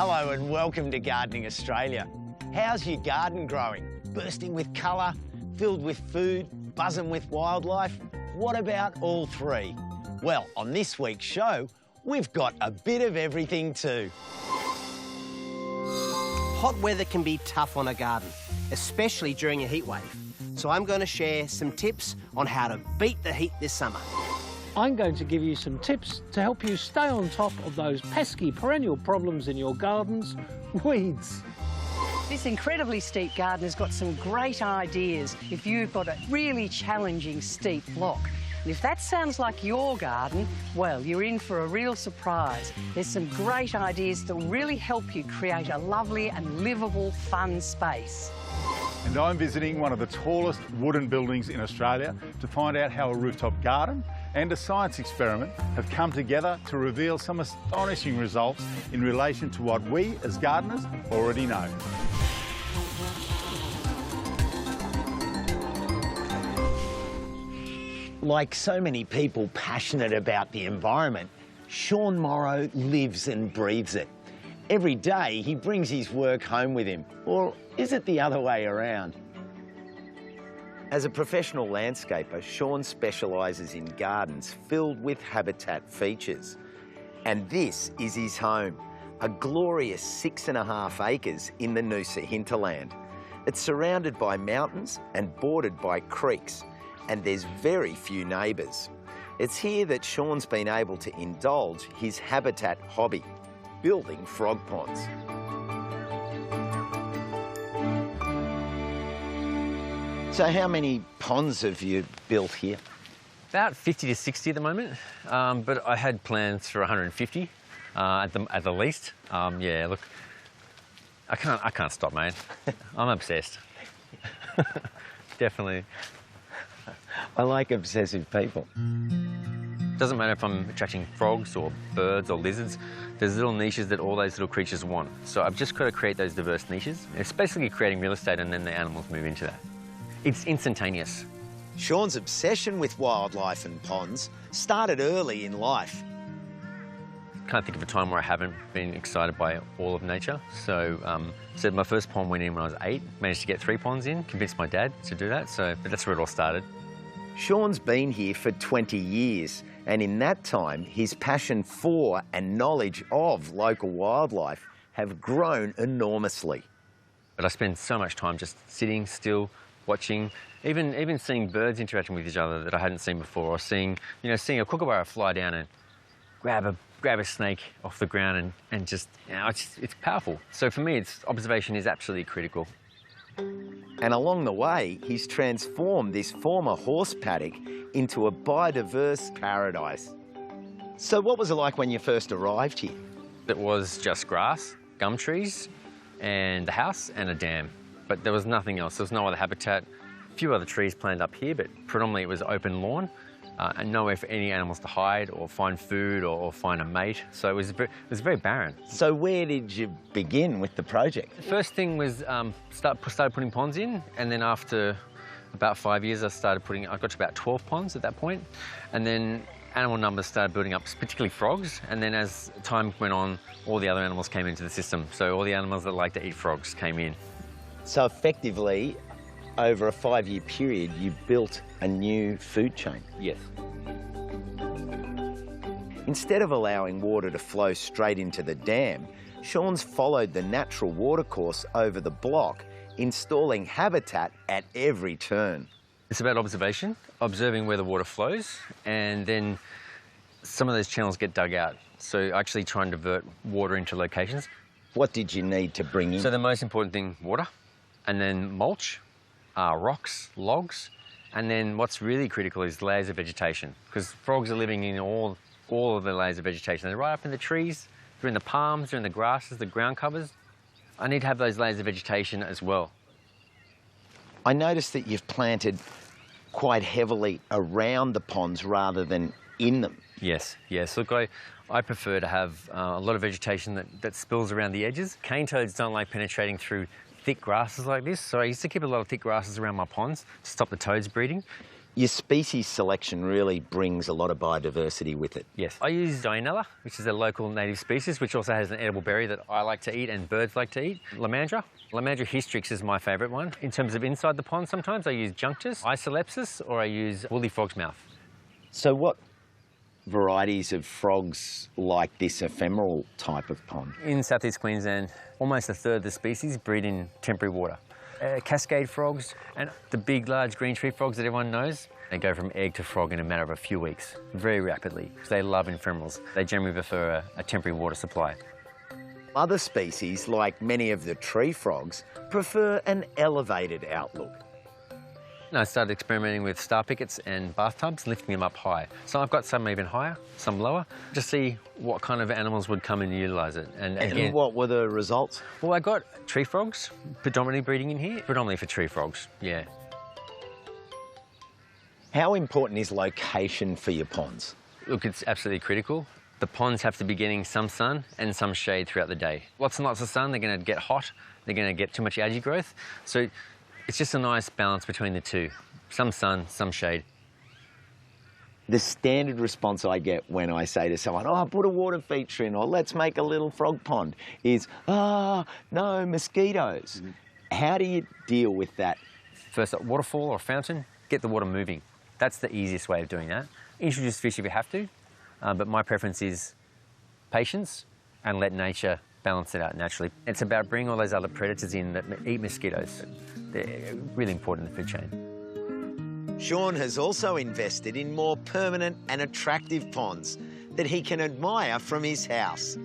Hello and welcome to Gardening Australia. How's your garden growing? Bursting with colour, filled with food, buzzing with wildlife? What about all three? Well, on this week's show, we've got a bit of everything too. Hot weather can be tough on a garden, especially during a heat wave. So I'm going to share some tips on how to beat the heat this summer. I'm going to give you some tips to help you stay on top of those pesky perennial problems in your gardens, weeds. This incredibly steep garden has got some great ideas if you've got a really challenging steep block. And if that sounds like your garden, well, you're in for a real surprise. There's some great ideas that will really help you create a lovely and livable, fun space. And I'm visiting one of the tallest wooden buildings in Australia to find out how a rooftop garden and a science experiment have come together to reveal some astonishing results in relation to what we as gardeners already know. Like so many people passionate about the environment, Sean Morrow lives and breathes it. Every day he brings his work home with him, or is it the other way around? As a professional landscaper, Sean specialises in gardens filled with habitat features. And this is his home, a glorious 6.5 acres in the Noosa hinterland. It's surrounded by mountains and bordered by creeks, and there's very few neighbours. It's here that Sean's been able to indulge his habitat hobby, building frog ponds. So how many ponds have you built here? About 50 to 60 at the moment, but I had plans for 150 at the least. Yeah, look, I can't stop, mate. I'm obsessed. Definitely. I like obsessive people. Doesn't matter if I'm attracting frogs or birds or lizards, there's little niches that all those little creatures want. So I've just got to create those diverse niches. It's basically creating real estate and then the animals move into that. It's instantaneous. Sean's obsession with wildlife and ponds started early in life. Can't think of a time where I haven't been excited by all of nature. So my first pond went in when I was 8, managed to get 3 ponds in, convinced my dad to do that, but that's where it all started. Sean's been here for 20 years, and in that time, his passion for and knowledge of local wildlife have grown enormously. But I spend so much time just sitting still, watching, even seeing birds interacting with each other that I hadn't seen before, or seeing a kookaburra fly down and grab a snake off the ground and just, it's powerful. So for me, observation is absolutely critical. And along the way, he's transformed this former horse paddock into a biodiverse paradise. So what was it like when you first arrived here? It was just grass, gum trees, and the house and a dam. But there was nothing else. There was no other habitat. A few other trees planted up here, but predominantly it was open lawn and nowhere for any animals to hide or find food or find a mate. So it was very barren. So where did you begin with the project? The first thing was started putting ponds in, and then after about 5 years, I got to about 12 ponds at that point, and then animal numbers started building up, particularly frogs, and then as time went on, all the other animals came into the system. So all the animals that like to eat frogs came in. So effectively, over a 5-year period, you built a new food chain. Yes. Instead of allowing water to flow straight into the dam, Sean's followed the natural watercourse over the block, installing habitat at every turn. It's about observation, observing where the water flows, and then some of those channels get dug out. So actually try and divert water into locations. What did you need to bring in? So the most important thing, water, and then mulch, rocks, logs, and then what's really critical is layers of vegetation, because frogs are living in all of the layers of vegetation. They're right up in the trees, they're in the palms, they're in the grasses, the ground covers. I need to have those layers of vegetation as well. I noticed that you've planted quite heavily around the ponds rather than in them. Yes. Look, I prefer to have a lot of vegetation that spills around the edges. Cane toads don't like penetrating through thick grasses like this, so I used to keep a lot of thick grasses around my ponds to stop the toads breeding. Your species selection really brings a lot of biodiversity with it. Yes. I use Dianella, which is a local native species, which also has an edible berry that I like to eat and birds like to eat. Lamandra. Lamandra hystrix is my favourite one. In terms of inside the pond, sometimes I use Junctus, Isolepsis, or I use woolly frog's mouth. So what varieties of frogs like this ephemeral type of pond? In southeast Queensland, almost a third of the species breed in temporary water. Cascade frogs and the big, large green tree frogs that everyone knows, they go from egg to frog in a matter of a few weeks, very rapidly, because they love ephemerals. They generally prefer a temporary water supply. Other species, like many of the tree frogs, prefer an elevated outlook. I started experimenting with star pickets and bathtubs, lifting them up high. So I've got some even higher, some lower, to see what kind of animals would come and utilise it. And again, And what were the results? well, I got tree frogs predominantly breeding in here, predominantly for tree frogs, yeah. How important is location for your ponds? Look, it's absolutely critical. The ponds have to be getting some sun and some shade throughout the day. Lots and lots of sun, they're going to get hot, they're going to get too much algae growth. So it's just a nice balance between the two. Some sun, some shade. The standard response I get when I say to someone, oh, put a water feature in, or let's make a little frog pond, is, no, mosquitoes. How do you deal with that? First, a waterfall or a fountain, get the water moving. That's the easiest way of doing that. Introduce fish if you have to, but my preference is patience and let nature balance it out naturally. It's about bringing all those other predators in that eat mosquitoes. They're really important in the food chain. Sean has also invested in more permanent and attractive ponds that he can admire from his house.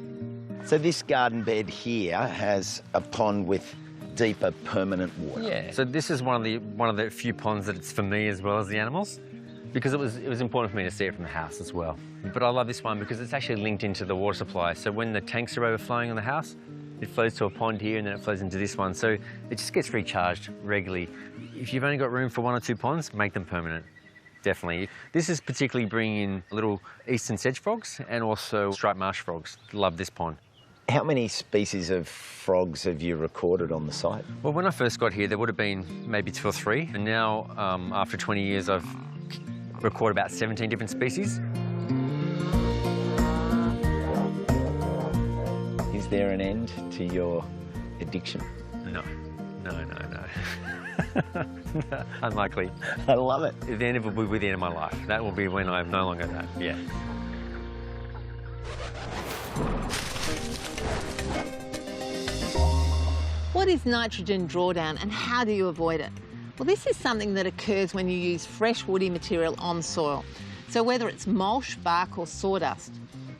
So this garden bed here has a pond with deeper permanent water. Yeah. So this is one of the few ponds that it's for me as well as the animals, because it was important for me to see it from the house as well. But I love this one because it's actually linked into the water supply. So when the tanks are overflowing on the house, it flows to a pond here and then it flows into this one. So it just gets recharged regularly. If you've only got room for 1 or 2 ponds, make them permanent, definitely. This is particularly bringing in little eastern sedge frogs and also striped marsh frogs. Love this pond. How many species of frogs have you recorded on the site? Well, when I first got here, there would have been maybe 2 or 3. And now, after 20 years, I've recorded about 17 different species. Is there an end to your addiction? No. Unlikely. I love it. The end will be with the end of my life. That will be when I'm no longer that, yeah. What is nitrogen drawdown and how do you avoid it? Well, this is something that occurs when you use fresh woody material on soil. So whether it's mulch, bark or sawdust.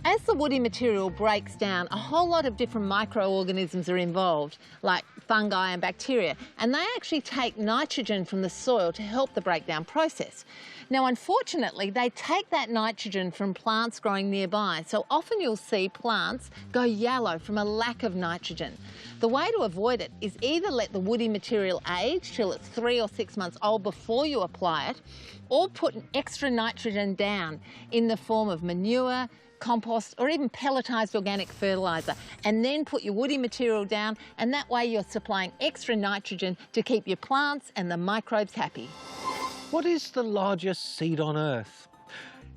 As the woody material breaks down, a whole lot of different microorganisms are involved, like fungi and bacteria, and they actually take nitrogen from the soil to help the breakdown process. Now, unfortunately, they take that nitrogen from plants growing nearby, so often you'll see plants go yellow from a lack of nitrogen. The way to avoid it is either let the woody material age till it's 3 or 6 months old before you apply it, or put an extra nitrogen down in the form of manure, compost or even pelletised organic fertiliser, and then put your woody material down, and that way you're supplying extra nitrogen to keep your plants and the microbes happy. What is the largest seed on Earth?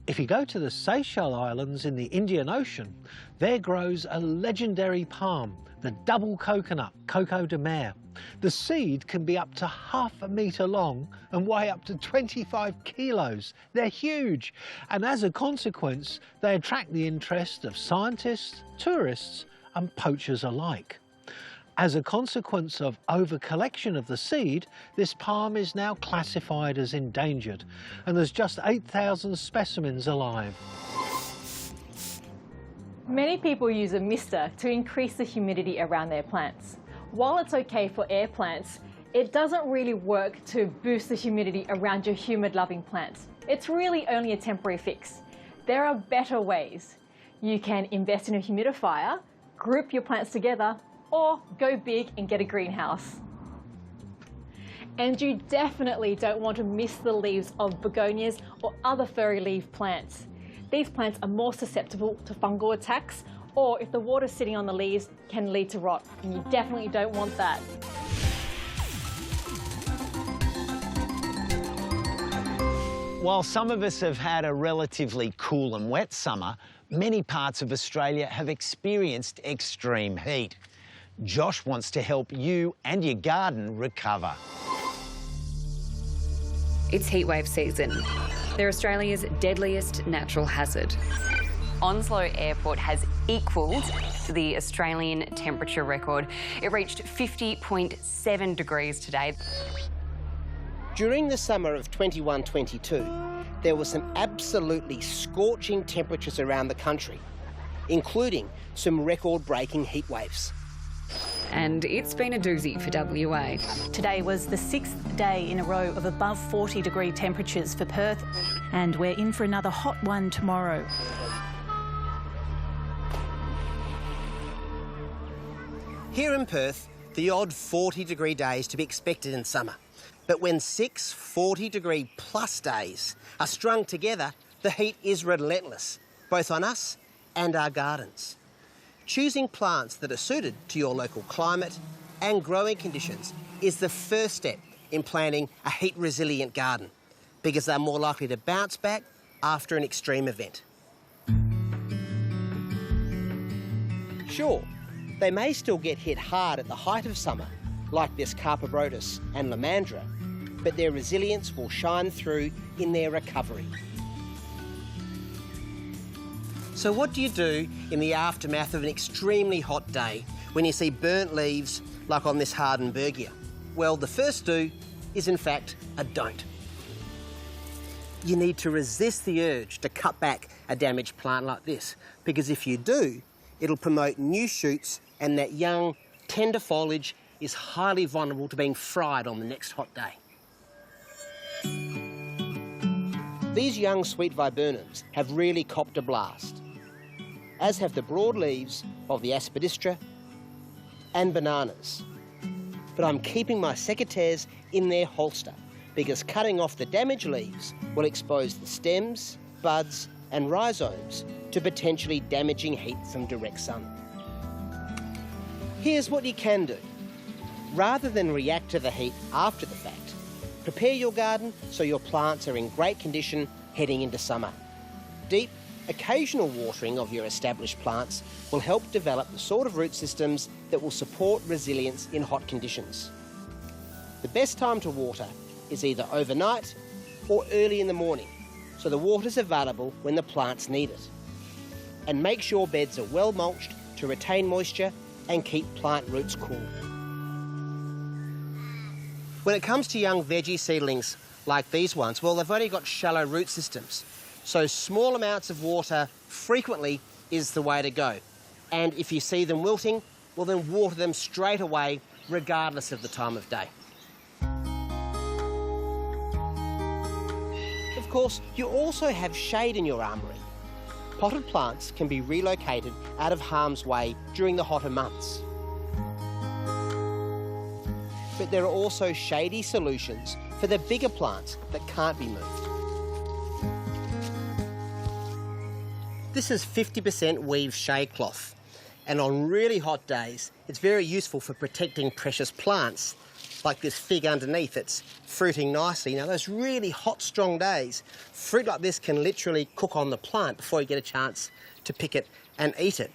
If you go to the Seychelles Islands in the Indian Ocean, there grows a legendary palm, the double coconut, Coco de Mer. The seed can be up to ½ a metre long and weigh up to 25 kilos. They're huge, and as a consequence, they attract the interest of scientists, tourists and poachers alike. As a consequence of over-collection of the seed, this palm is now classified as endangered, and there's just 8,000 specimens alive. Many people use a mister to increase the humidity around their plants. While it's okay for air plants, it doesn't really work to boost the humidity around your humid-loving plants. It's really only a temporary fix. There are better ways. You can invest in a humidifier, group your plants together, or go big and get a greenhouse. And you definitely don't want to miss the leaves of begonias or other furry leaf plants. These plants are more susceptible to fungal attacks, or if the water's sitting on the leaves, can lead to rot, and you definitely don't want that. While some of us have had a relatively cool and wet summer, many parts of Australia have experienced extreme heat. Josh wants to help you and your garden recover. It's heatwave season. They're Australia's deadliest natural hazard. Onslow Airport has equalled the Australian temperature record. It reached 50.7 degrees today. During the summer of 21-22, there were some absolutely scorching temperatures around the country, including some record-breaking heat waves. And it's been a doozy for WA. Today was the 6th day in a row of above 40-degree temperatures for Perth, and we're in for another hot one tomorrow. Here in Perth, the odd 40-degree days to be expected in summer. But when 6 40-degree plus days are strung together, the heat is relentless, both on us and our gardens. Choosing plants that are suited to your local climate and growing conditions is the first step in planting a heat-resilient garden, because they're more likely to bounce back after an extreme event. Sure, they may still get hit hard at the height of summer, like this Carpobrotus and Lomandra, but their resilience will shine through in their recovery. So what do you do in the aftermath of an extremely hot day when you see burnt leaves like on this Hardenbergia? Well, the first do is in fact a don't. You need to resist the urge to cut back a damaged plant like this, because if you do, it'll promote new shoots, and that young, tender foliage is highly vulnerable to being fried on the next hot day. These young sweet viburnums have really copped a blast, as have the broad leaves of the aspidistra and bananas. But I'm keeping my secateurs in their holster, because cutting off the damaged leaves will expose the stems, buds and rhizomes to potentially damaging heat from direct sun. Here's what you can do. Rather than react to the heat after the fact, prepare your garden so your plants are in great condition heading into summer. Deep, occasional watering of your established plants will help develop the sort of root systems that will support resilience in hot conditions. The best time to water is either overnight or early in the morning, so the water's available when the plants need it. And make sure beds are well mulched to retain moisture and keep plant roots cool. When it comes to young veggie seedlings like these ones, well, they've only got shallow root systems, so small amounts of water frequently is the way to go. And if you see them wilting, well, then water them straight away, regardless of the time of day. Of course, you also have shade in your armoury. Potted plants can be relocated out of harm's way during the hotter months. But there are also shady solutions for the bigger plants that can't be moved. This is 50% weave shade cloth, and on really hot days, it's very useful for protecting precious plants, like this fig underneath that's fruiting nicely. Now, those really hot, strong days, fruit like this can literally cook on the plant before you get a chance to pick it and eat it.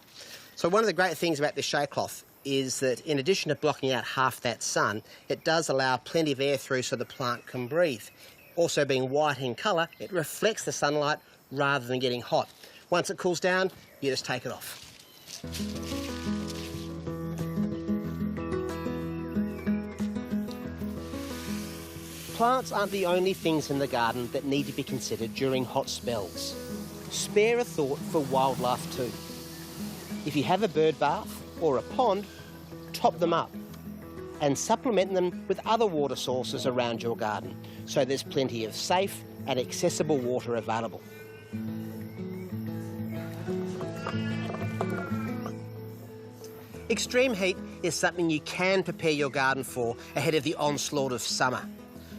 So one of the great things about this shade cloth is that in addition to blocking out half that sun, it does allow plenty of air through so the plant can breathe. Also being white in colour, it reflects the sunlight rather than getting hot. Once it cools down, you just take it off. Plants aren't the only things in the garden that need to be considered during hot spells. Spare a thought for wildlife too. If you have a bird bath or a pond, top them up and supplement them with other water sources around your garden, so there's plenty of safe and accessible water available. Extreme heat is something you can prepare your garden for ahead of the onslaught of summer.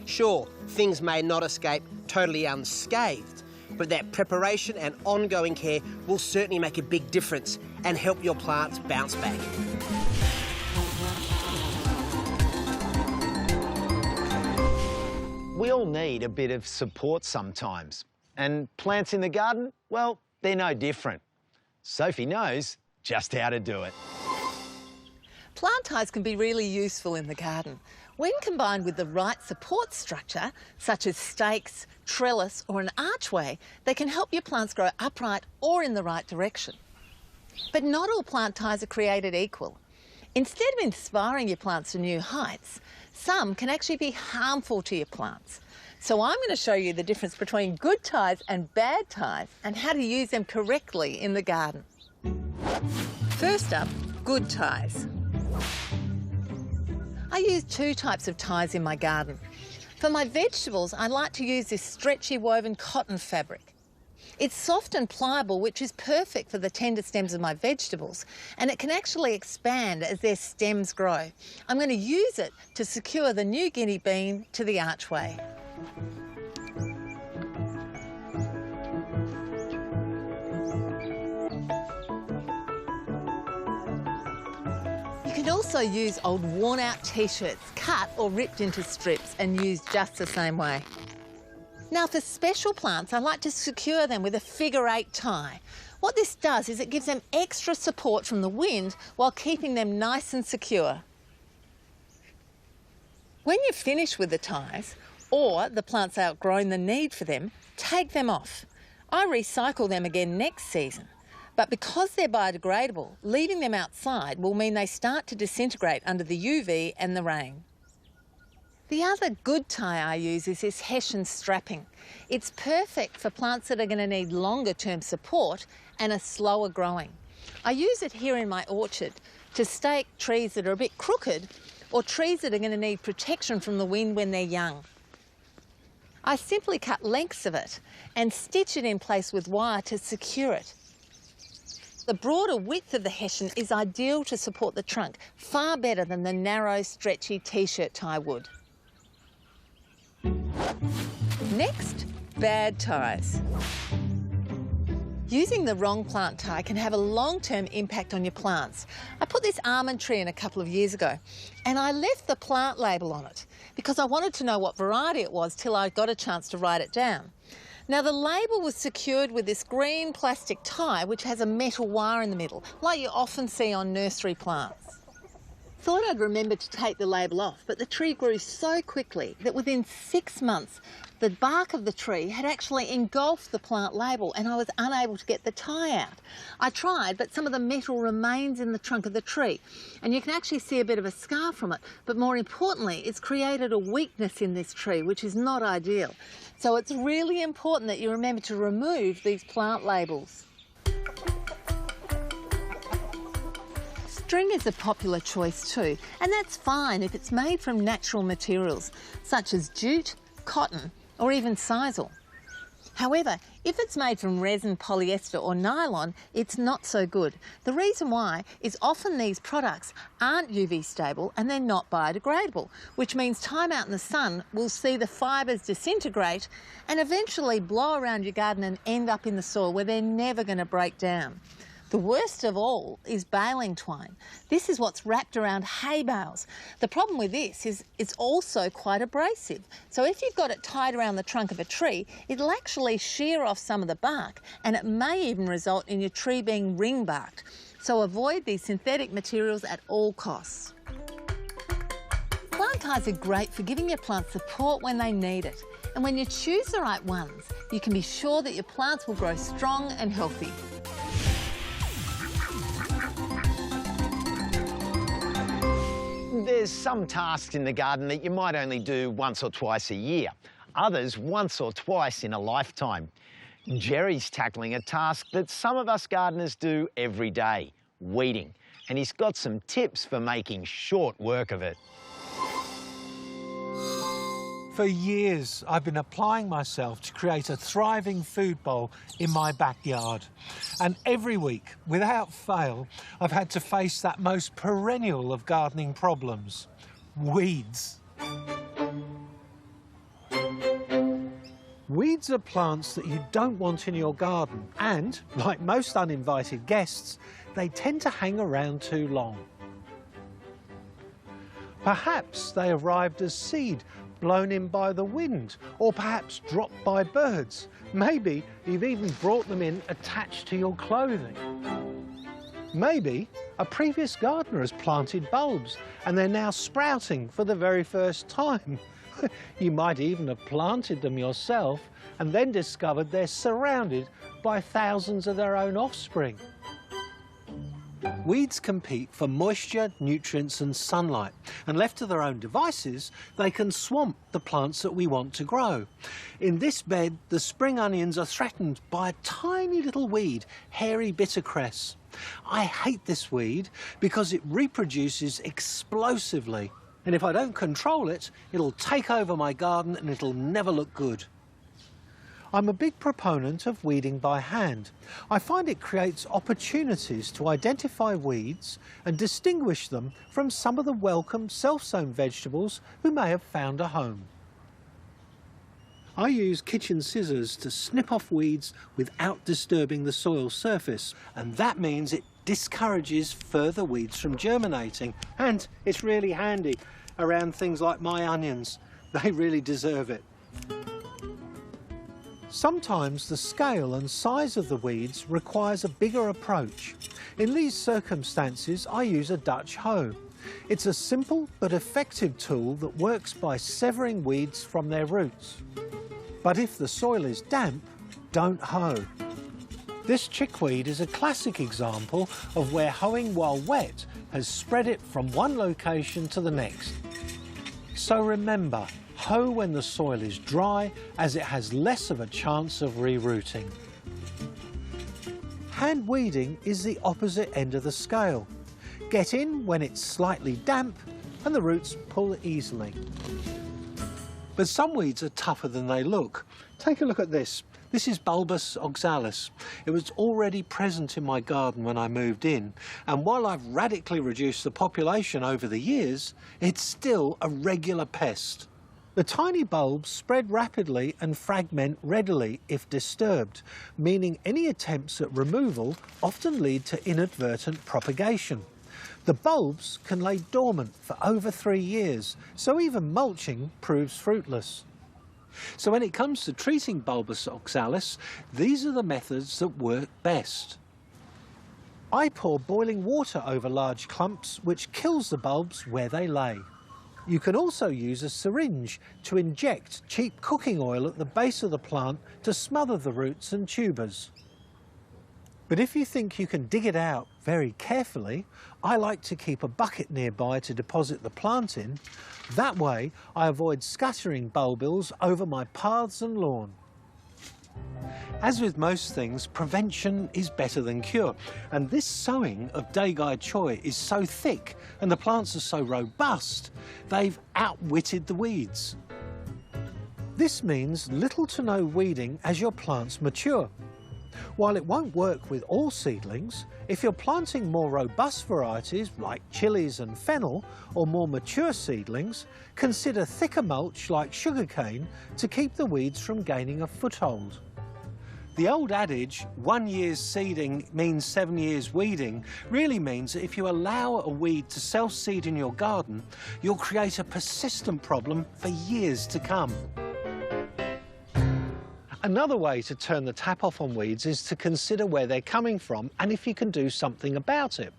Sure, things may not escape totally unscathed, but that preparation and ongoing care will certainly make a big difference and help your plants bounce back. We all need a bit of support sometimes. And plants in the garden, well, they're no different. Sophie knows just how to do it. Plant ties can be really useful in the garden. When combined with the right support structure, such as stakes, trellis or an archway, they can help your plants grow upright or in the right direction. But not all plant ties are created equal. Instead of inspiring your plants to new heights, some can actually be harmful to your plants. So I'm going to show you the difference between good ties and bad ties and how to use them correctly in the garden. First up, good ties. I use two types of ties in my garden. For my vegetables, I like to use this stretchy woven cotton fabric. It's soft and pliable, which is perfect for the tender stems of my vegetables, and it can actually expand as their stems grow. I'm going to use it to secure the New Guinea bean to the archway. You can also use old worn-out t-shirts, cut or ripped into strips and used just the same way. Now for special plants, I like to secure them with a figure-8 tie. What this does is it gives them extra support from the wind while keeping them nice and secure. When you're finished with the ties, or the plant's outgrown the need for them, take them off. I recycle them again next season. But because they're biodegradable, leaving them outside will mean they start to disintegrate under the UV and the rain. The other good tie I use is this Hessian strapping. It's perfect for plants that are going to need longer term support and are slower growing. I use it here in my orchard to stake trees that are a bit crooked or trees that are going to need protection from the wind when they're young. I simply cut lengths of it and stitch it in place with wire to secure it. The broader width of the Hessian is ideal to support the trunk, far better than the narrow, stretchy t-shirt tie would. Next, bad ties. Using the wrong plant tie can have a long-term impact on your plants. I put this almond tree in a couple of years ago and I left the plant label on it because I wanted to know what variety it was till I got a chance to write it down. Now the label was secured with this green plastic tie which has a metal wire in the middle, like you often see on nursery plants. Thought I'd remember to take the label off, but the tree grew so quickly that within 6 months the bark of the tree had actually engulfed the plant label and I was unable to get the tie out. I tried, but some of the metal remains in the trunk of the tree and you can actually see a bit of a scar from it, but more importantly it's created a weakness in this tree which is not ideal. So it's really important that you remember to remove these plant labels. String is a popular choice too, and that's fine if it's made from natural materials such as jute, cotton or even sisal. However, if it's made from resin, polyester or nylon, it's not so good. The reason why is often these products aren't UV stable and they're not biodegradable, which means time out in the sun will see the fibres disintegrate and eventually blow around your garden and end up in the soil where they're never going to break down. The worst of all is baling twine. This is what's wrapped around hay bales. The problem with this is it's also quite abrasive. So if you've got it tied around the trunk of a tree, it'll actually shear off some of the bark and it may even result in your tree being ring-barked. So avoid these synthetic materials at all costs. Plant ties are great for giving your plants support when they need it. And when you choose the right ones, you can be sure that your plants will grow strong and healthy. There's some tasks in the garden that you might only do once or twice a year, others once or twice in a lifetime. Jerry's tackling a task that some of us gardeners do every day, weeding, and he's got some tips for making short work of it. For years, I've been applying myself to create a thriving food bowl in my backyard. And every week, without fail, I've had to face that most perennial of gardening problems, weeds. Weeds are plants that you don't want in your garden and, like most uninvited guests, they tend to hang around too long. Perhaps they arrived as seed, blown in by the wind, or perhaps dropped by birds. Maybe you've even brought them in attached to your clothing. Maybe a previous gardener has planted bulbs and they're now sprouting for the very first time. You might even have planted them yourself and then discovered they're surrounded by thousands of their own offspring. Weeds compete for moisture, nutrients and sunlight, and left to their own devices, they can swamp the plants that we want to grow. In this bed, the spring onions are threatened by a tiny little weed, hairy bittercress. I hate this weed because it reproduces explosively, and if I don't control it, it'll take over my garden and it'll never look good. I'm a big proponent of weeding by hand. I find it creates opportunities to identify weeds and distinguish them from some of the welcome self-sown vegetables who may have found a home. I use kitchen scissors to snip off weeds without disturbing the soil surface, and that means it discourages further weeds from germinating, and it's really handy around things like my onions. They really deserve it. Sometimes the scale and size of the weeds requires a bigger approach. In these circumstances, I use a Dutch hoe. It's a simple but effective tool that works by severing weeds from their roots. But if the soil is damp, don't hoe. This chickweed is a classic example of where hoeing while wet has spread it from one location to the next. So remember, hoe when the soil is dry, as it has less of a chance of re-rooting. Hand weeding is the opposite end of the scale. Get in when it's slightly damp and the roots pull easily. But some weeds are tougher than they look. Take a look at this. This is bulbous oxalis. It was already present in my garden when I moved in, and while I've radically reduced the population over the years, it's still a regular pest. The tiny bulbs spread rapidly and fragment readily if disturbed, meaning any attempts at removal often lead to inadvertent propagation. The bulbs can lay dormant for over 3 years, so even mulching proves fruitless. So when it comes to treating bulbous oxalis, these are the methods that work best. I pour boiling water over large clumps, which kills the bulbs where they lay. You can also use a syringe to inject cheap cooking oil at the base of the plant to smother the roots and tubers. But if you think you can dig it out very carefully, I like to keep a bucket nearby to deposit the plant in. That way, I avoid scattering bulbils over my paths and lawn. As with most things, prevention is better than cure, and this sowing of Daigai Choi is so thick and the plants are so robust, they've outwitted the weeds. This means little to no weeding as your plants mature. While it won't work with all seedlings, if you're planting more robust varieties like chilies and fennel, or more mature seedlings, consider thicker mulch like sugarcane to keep the weeds from gaining a foothold. The old adage, 1 year's seeding means 7 years weeding, really means that if you allow a weed to self-seed in your garden, you'll create a persistent problem for years to come. Another way to turn the tap off on weeds is to consider where they're coming from and if you can do something about it.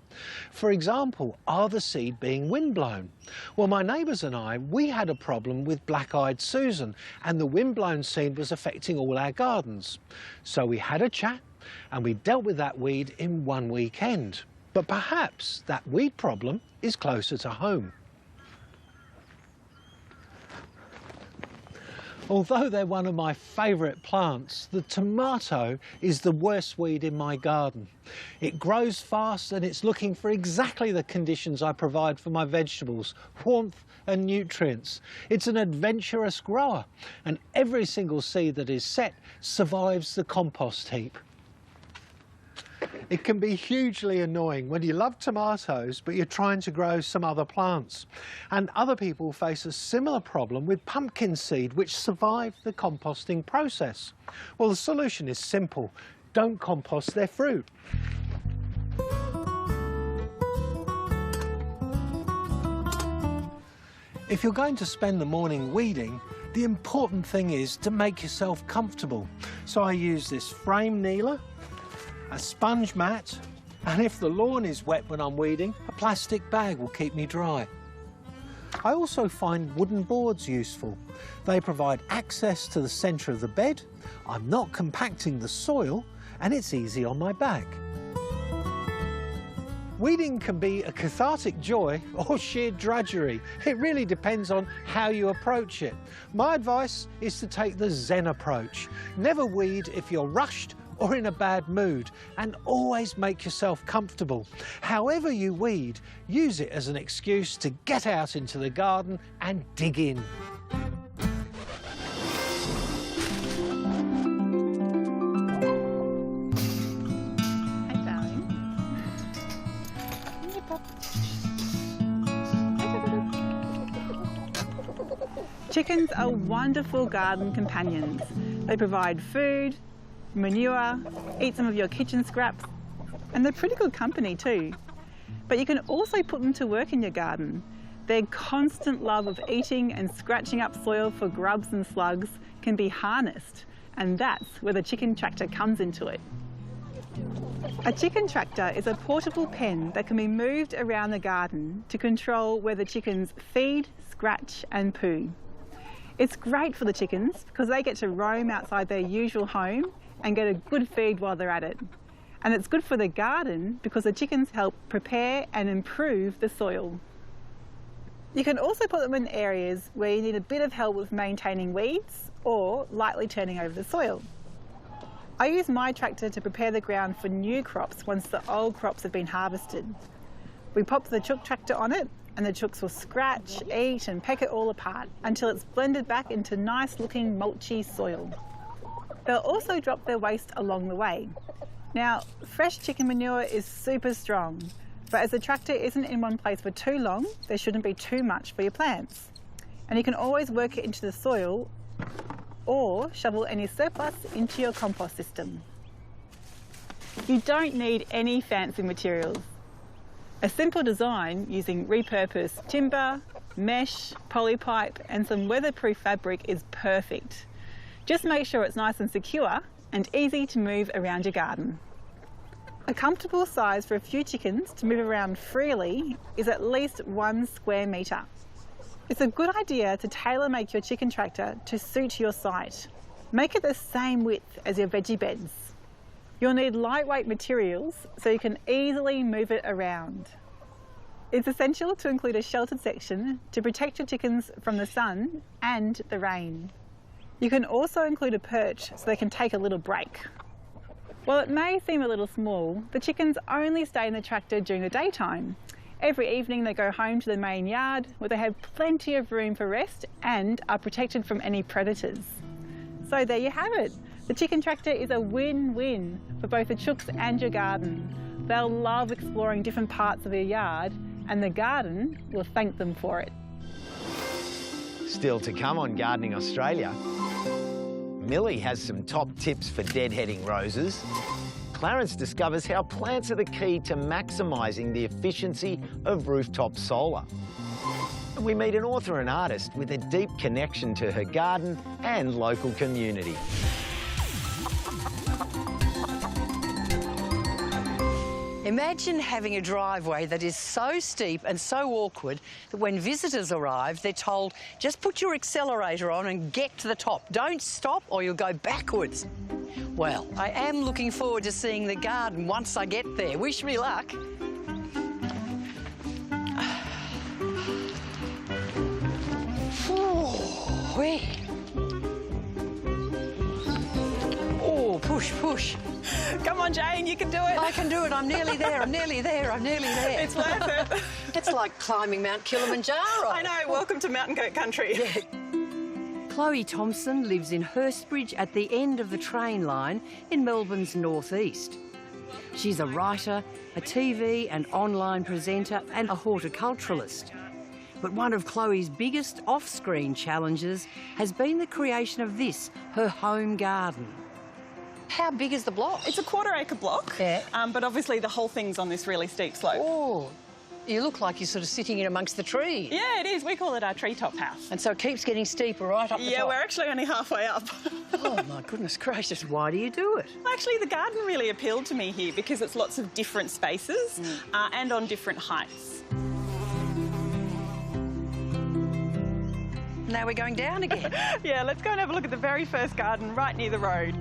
For example, are the seed being windblown? Well, my neighbours and I, we had a problem with black-eyed Susan, and the windblown seed was affecting all our gardens. So we had a chat and we dealt with that weed in one weekend. But perhaps that weed problem is closer to home. Although they're one of my favourite plants, the tomato is the worst weed in my garden. It grows fast and it's looking for exactly the conditions I provide for my vegetables, warmth and nutrients. It's an adventurous grower, and every single seed that is set survives the compost heap. It can be hugely annoying when you love tomatoes but you're trying to grow some other plants. And other people face a similar problem with pumpkin seed which survive the composting process. Well, the solution is simple. Don't compost their fruit. If you're going to spend the morning weeding, the important thing is to make yourself comfortable. So I use this frame kneeler, a sponge mat, and if the lawn is wet when I'm weeding, a plastic bag will keep me dry. I also find wooden boards useful. They provide access to the centre of the bed, I'm not compacting the soil, and it's easy on my back. Weeding can be a cathartic joy or sheer drudgery. It really depends on how you approach it. My advice is to take the Zen approach. Never weed if you're rushed or in a bad mood, and always make yourself comfortable. However you weed, use it as an excuse to get out into the garden and dig in. Chickens are wonderful garden companions. They provide food, manure, eat some of your kitchen scraps, and they're pretty good company too. But you can also put them to work in your garden. Their constant love of eating and scratching up soil for grubs and slugs can be harnessed, and that's where the chicken tractor comes into it. A chicken tractor is a portable pen that can be moved around the garden to control where the chickens feed, scratch and poo. It's great for the chickens because they get to roam outside their usual home and get a good feed while they're at it. And it's good for the garden because the chickens help prepare and improve the soil. You can also put them in areas where you need a bit of help with maintaining weeds or lightly turning over the soil. I use my tractor to prepare the ground for new crops once the old crops have been harvested. We pop the chook tractor on it and the chooks will scratch, eat and peck it all apart until it's blended back into nice looking mulchy soil. They'll also drop their waste along the way. Now, fresh chicken manure is super strong, but as the tractor isn't in one place for too long, there shouldn't be too much for your plants. And you can always work it into the soil or shovel any surplus into your compost system. You don't need any fancy materials. A simple design using repurposed timber, mesh, polypipe and some weatherproof fabric is perfect. Just make sure it's nice and secure and easy to move around your garden. A comfortable size for a few chickens to move around freely is at least 1 square metre. It's a good idea to tailor-make your chicken tractor to suit your site. Make it the same width as your veggie beds. You'll need lightweight materials so you can easily move it around. It's essential to include a sheltered section to protect your chickens from the sun and the rain. You can also include a perch so they can take a little break. While it may seem a little small, the chickens only stay in the tractor during the daytime. Every evening they go home to the main yard where they have plenty of room for rest and are protected from any predators. So there you have it. The chicken tractor is a win-win for both the chooks and your garden. They'll love exploring different parts of your yard and the garden will thank them for it. Still to come on Gardening Australia, Millie has some top tips for deadheading roses. Clarence discovers how plants are the key to maximising the efficiency of rooftop solar. We meet an author and artist with a deep connection to her garden and local community. Imagine having a driveway that is so steep and so awkward that when visitors arrive, they're told, just put your accelerator on and get to the top. Don't stop or you'll go backwards. Well, I am looking forward to seeing the garden once I get there. Wish me luck. Oh, push, push. Come on, Jane, you can do it. I can do it. I'm nearly there. I'm nearly there. I'm nearly there. It's worth it. It's like climbing Mount Kilimanjaro. I know. Welcome to Mountain Goat Country. Yeah. Chloe Thompson lives in Hurstbridge at the end of the train line in Melbourne's northeast. She's a writer, a TV and online presenter and a horticulturalist. But one of Chloe's biggest off-screen challenges has been the creation of this, her home garden. How big is the block? It's a 1/4 acre block, yeah. But obviously the whole thing's on this really steep slope. Oh, You look like you're sort of sitting in amongst the trees. Yeah, it is. We call it our treetop house. And so it keeps getting steeper right up the top. Yeah, we're actually only halfway up. Oh, my goodness gracious. Why do you do it? Actually, the garden really appealed to me here because it's lots of different spaces and on different heights. Now we're going down again. Yeah, let's go and have a look at the very first garden right near the road.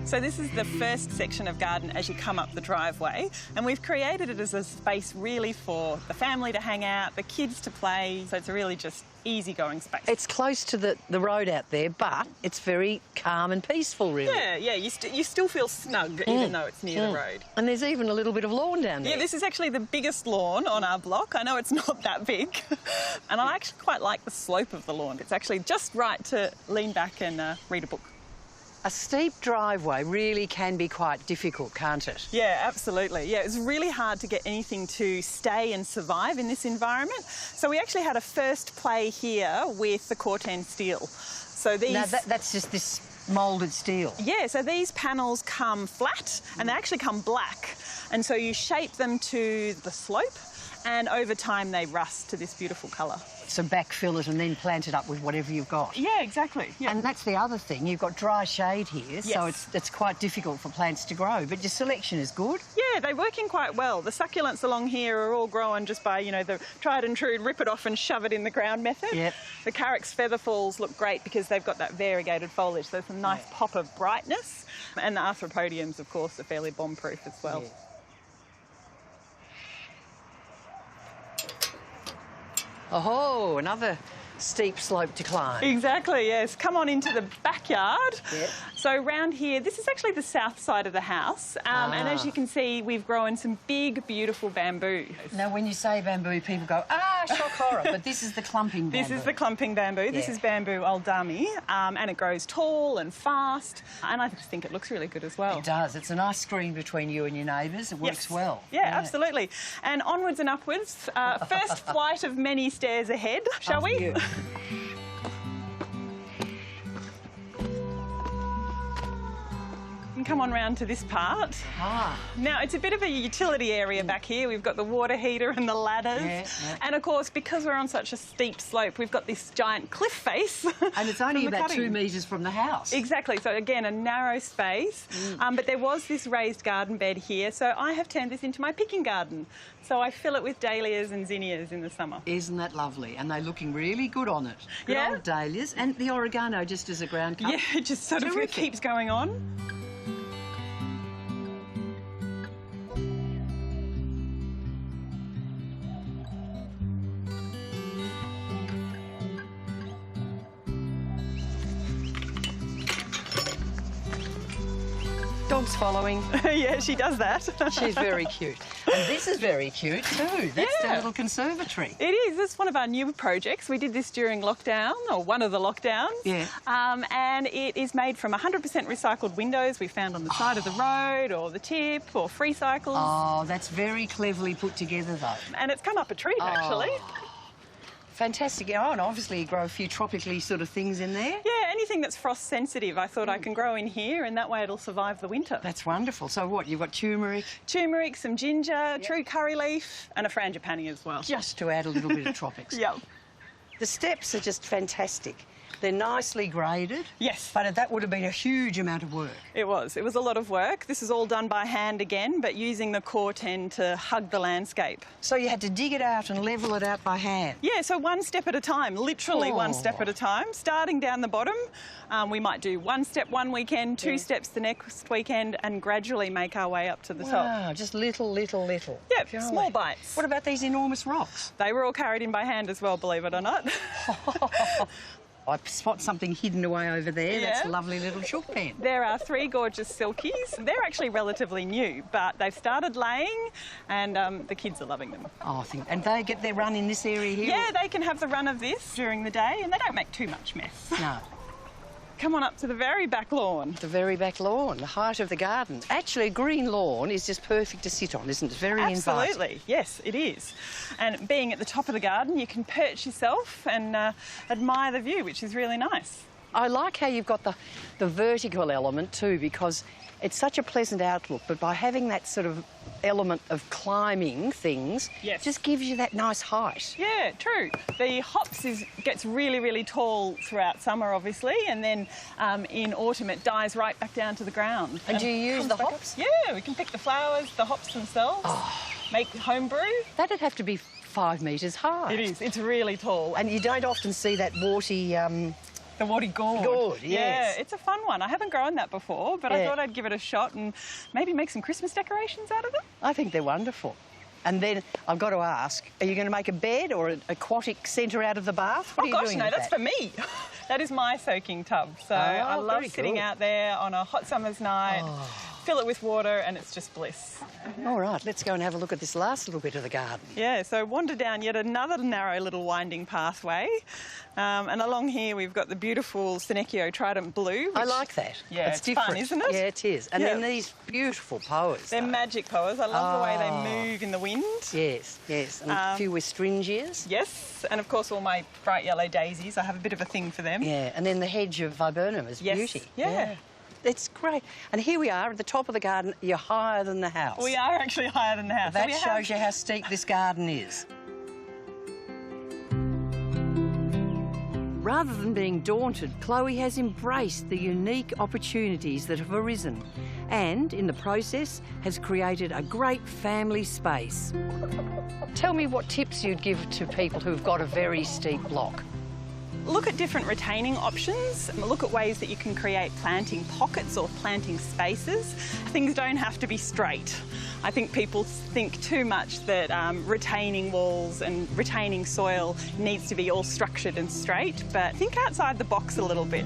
So this is the first section of garden as you come up the driveway, and we've created it as a space really for the family to hang out, the kids to play, so it's a really just easygoing space. It's close to the road out there, but it's very calm and peaceful, really. Yeah, you still feel snug even though it's near the road. And there's even a little bit of lawn down there. Yeah, this is actually the biggest lawn on our block. I know it's not that big. And I actually quite like the slope of the lawn. It's actually just right to lean back and read a book. A steep driveway really can be quite difficult, can't it? Yeah, absolutely. Yeah, it's really hard to get anything to stay and survive in this environment. So we actually had a first play here with the Corten steel. So these... Now, that's just this moulded steel? Yeah, so these panels come flat and they actually come black. And so you shape them to the slope and over time they rust to this beautiful colour. So backfill it and then plant it up with whatever you've got. Yeah, exactly. Yeah. And that's the other thing, you've got dry shade here, so it's quite difficult for plants to grow, but your selection is good. Yeah, they're working quite well. The succulents along here are all growing just by, you know, the tried and true rip it off and shove it in the ground method. Yep. The Carex featherfalls look great because they've got that variegated foliage, so there's a nice pop of brightness. And the arthropodiums, of course, are fairly bomb-proof as well. Yeah. Oh, another steep slope to climb. Exactly, yes. Come on into the backyard. Yep. So round here, this is actually the south side of the house. And as you can see, we've grown some big, beautiful bamboo. Now, when you say bamboo, people go, shock horror, but this is the clumping bamboo. This is the clumping bamboo. This is bamboo oldami, and it grows tall and fast, and I just think it looks really good as well. It does. It's a nice screen between you and your neighbours. It works well. Yeah, absolutely. And onwards and upwards, first flight of many stairs ahead, shall we? You. Come on round to this part. Now, it's a bit of a utility area back here. We've got the water heater and the ladders. And, of course, because we're on such a steep slope, we've got this giant cliff face. And it's only about 2 metres from the house. Exactly. So, again, a narrow space. But there was this raised garden bed here, so I have turned this into my picking garden. So I fill it with dahlias and zinnias in the summer. Isn't that lovely? And they're looking really good on it. Good old dahlias. And the oregano just as a ground cover. Yeah, it just sort of keeps going on. Dog's following. Yeah, she does that. She's very cute. And this is very cute too. That's the little conservatory. It is. It's one of our new projects. We did this during lockdown, or one of the lockdowns. Yeah. And it is made from 100% recycled windows we found on the side of the road or the tip or free cycles. Oh, that's very cleverly put together though. And it's come up a treat actually. Fantastic. Oh, and obviously you grow a few tropically sort of things in there. Yeah, anything that's frost sensitive I thought I can grow in here, and that way it'll survive the winter. That's wonderful. So what, you've got turmeric? Turmeric, some ginger, true curry leaf and a frangipani as well. Just to add a little bit of tropics. Yep. The steps are just fantastic. They're nicely graded. Yes. But that would have been a huge amount of work. It was. It was a lot of work. This is all done by hand again, but using the Corten to hug the landscape. So you had to dig it out and level it out by hand? Yeah, so one step at a time, literally one step at a time. Starting down the bottom, we might do one step one weekend, two steps the next weekend, and gradually make our way up to the top. Wow, just little. Yep, small bites. What about these enormous rocks? They were all carried in by hand as well, believe it or not. I spot something hidden away over there. Yeah. That's a lovely little chook pen. There are 3 gorgeous silkies. They're actually relatively new, but they've started laying and the kids are loving them. Oh, and they get their run in this area here? Yeah, they can have the run of this during the day and they don't make too much mess. No. Come on up to the very back lawn. The very back lawn, the height of the garden. Actually, a green lawn is just perfect to sit on, isn't it? It's very inviting. Absolutely, yes, it is. And being at the top of the garden, you can perch yourself and admire the view, which is really nice. I like how you've got the vertical element too, because it's such a pleasant outlook, but by having that sort of element of climbing things, Yes. just gives you that nice height. Yeah, true. The hops gets really, really tall throughout summer, obviously, and then in autumn it dies right back down to the ground. And do you use comes the back up. hops? Yeah, we can pick the flowers, the hops themselves, make home brew. That'd have to be 5 metres high. It is, it's really tall. And you don't often see that warty... The warty gourd. Gourd, yes. Yeah, it's a fun one. I haven't grown that before, but I Yeah. thought I'd give it a shot and maybe make some Christmas decorations out of it. I think they're wonderful. And then I've got to ask, are you going to make a bed or an aquatic centre out of the bath? What are you Gosh, doing no, with that's that? for me. That is my soaking tub. So I love very sitting cool. out there on a hot summer's night, fill it with water, and it's just bliss. All right, let's go and have a look at this last little bit of the garden. Yeah, so wander down yet another narrow little winding pathway. And along here we've got the beautiful Senecio Trident Blue. I which- like that. Yeah, it's it's different, fun, isn't it? Yeah, it is. And Yeah. then these beautiful poas. They're though. magic poas. I love the way they move in the wind. Yes, yes. And a few wistringias. Yes, and of course all my bright yellow daisies. I have a bit of a thing for them. Yeah, and then the hedge of viburnum is Yes, beauty. yeah. It's great. And here we are at the top of the garden. You're higher than the house. We are actually higher than the house. That shows you how steep this garden is. Rather than being daunted, Chloe has embraced the unique opportunities that have arisen and, in the process, has created a great family space. Tell me what tips you'd give to people who've got a very steep block. Look at different retaining options. Look at ways that you can create planting pockets or planting spaces. Things don't have to be straight. I think people think too much that retaining walls and retaining soil needs to be all structured and straight, but think outside the box a little bit.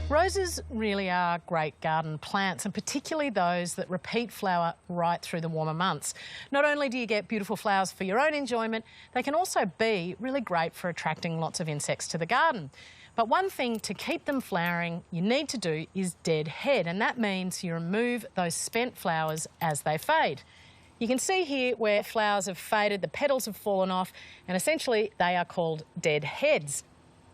Roses really are great garden plants, and particularly those that repeat flower right through the warmer months. Not only do you get beautiful flowers for your own enjoyment, they can also be really great for attracting lots of insects to the garden. But one thing to keep them flowering you need to do is deadhead, and that means you remove those spent flowers as they fade. You can see here where flowers have faded, the petals have fallen off, and essentially they are called dead heads.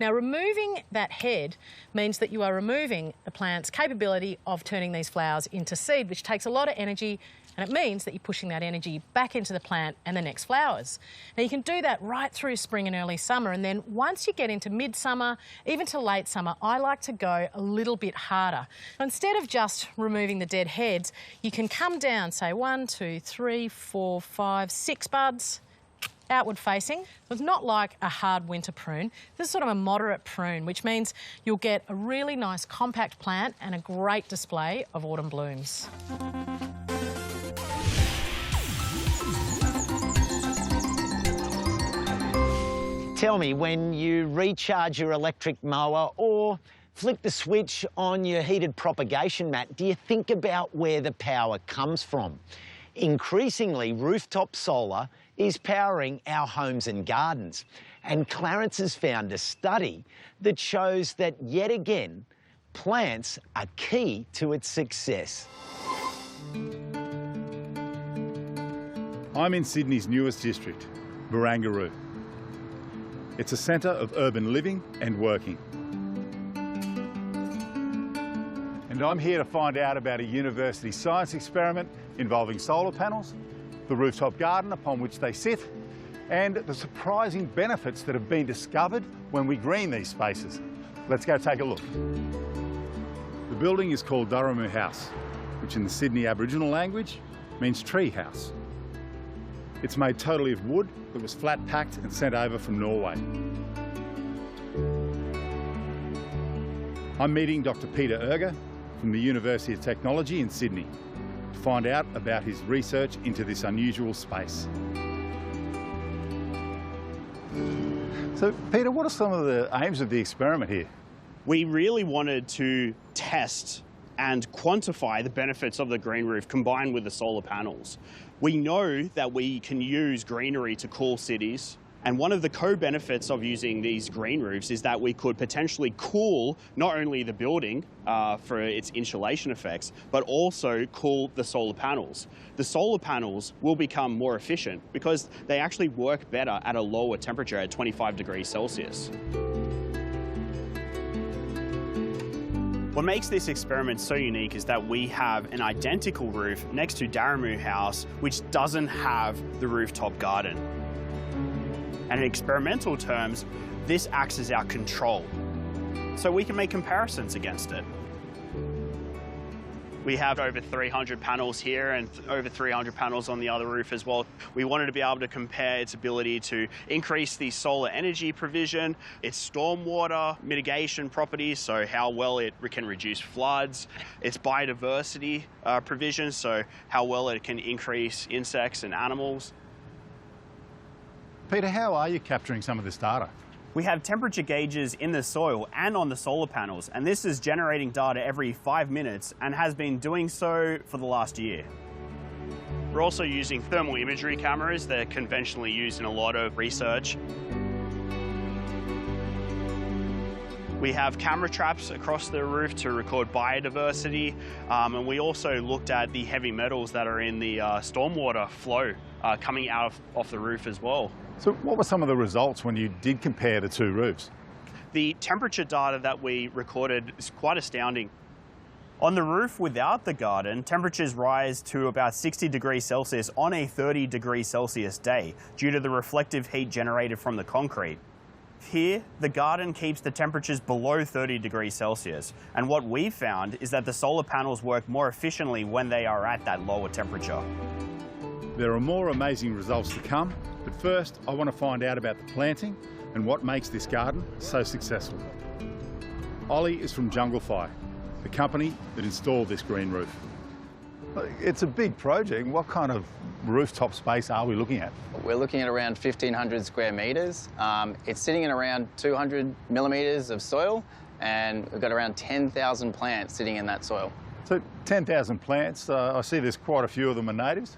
Now, removing that head means that you are removing the plant's capability of turning these flowers into seed, which takes a lot of energy, and it means that you're pushing that energy back into the plant and the next flowers. Now, you can do that right through spring and early summer, and then once you get into midsummer, even to late summer, I like to go a little bit harder. Instead of just removing the dead heads, you can come down, say 1, 2, 3, 4, 5, 6 buds, outward facing. So it's not like a hard winter prune. This is sort of a moderate prune, which means you'll get a really nice compact plant and a great display of autumn blooms. Tell me, when you recharge your electric mower or flick the switch on your heated propagation mat, do you think about where the power comes from? Increasingly, rooftop solar is powering our homes and gardens. And Clarence has found a study that shows that, yet again, plants are key to its success. I'm in Sydney's newest district, Barangaroo. It's a centre of urban living and working. And I'm here to find out about a university science experiment involving solar panels, the rooftop garden upon which they sit, and the surprising benefits that have been discovered when we green these spaces. Let's go take a look. The building is called Durramu House, which in the Sydney Aboriginal language means tree house. It's made totally of wood that was flat packed and sent over from Norway. I'm meeting Dr. Peter Erger from the University of Technology in Sydney to find out about his research into this unusual space. So, Peter, what are some of the aims of the experiment here? We really wanted to test and quantify the benefits of the green roof combined with the solar panels. We know that we can use greenery to cool cities And one of the co-benefits of using these green roofs is that we could potentially cool not only the building for its insulation effects, but also cool the solar panels. The solar panels will become more efficient because they actually work better at a lower temperature at 25 degrees Celsius. What makes this experiment so unique is that we have an identical roof next to Daramu House, which doesn't have the rooftop garden. And in experimental terms, this acts as our control, so we can make comparisons against it. We have over 300 panels here and over 300 panels on the other roof as well. We wanted to be able to compare its ability to increase the solar energy provision, its stormwater mitigation properties, so how well it can reduce floods, its biodiversity provision, so how well it can increase insects and animals. Peter, how are you capturing some of this data? We have temperature gauges in the soil and on the solar panels, and this is generating data every 5 minutes and has been doing so for the last year. We're also using thermal imagery cameras that are conventionally used in a lot of research. We have camera traps across the roof to record biodiversity, and we also looked at the heavy metals that are in the stormwater flow coming out off the roof as well. So what were some of the results when you did compare the two roofs? The temperature data that we recorded is quite astounding. On the roof without the garden, temperatures rise to about 60 degrees Celsius on a 30 degrees Celsius day due to the reflective heat generated from the concrete. Here, the garden keeps the temperatures below 30 degrees Celsius, and what we found is that the solar panels work more efficiently when they are at that lower temperature. There are more amazing results to come, but first I want to find out about the planting and what makes this garden so successful. Ollie is from Junglefy, the company that installed this green roof. It's a big project. What kind of rooftop space are we looking at? We're looking at around 1,500 square metres. It's sitting in around 200 millimetres of soil, and we've got around 10,000 plants sitting in that soil. So 10,000 plants, I see there's quite a few of them are natives.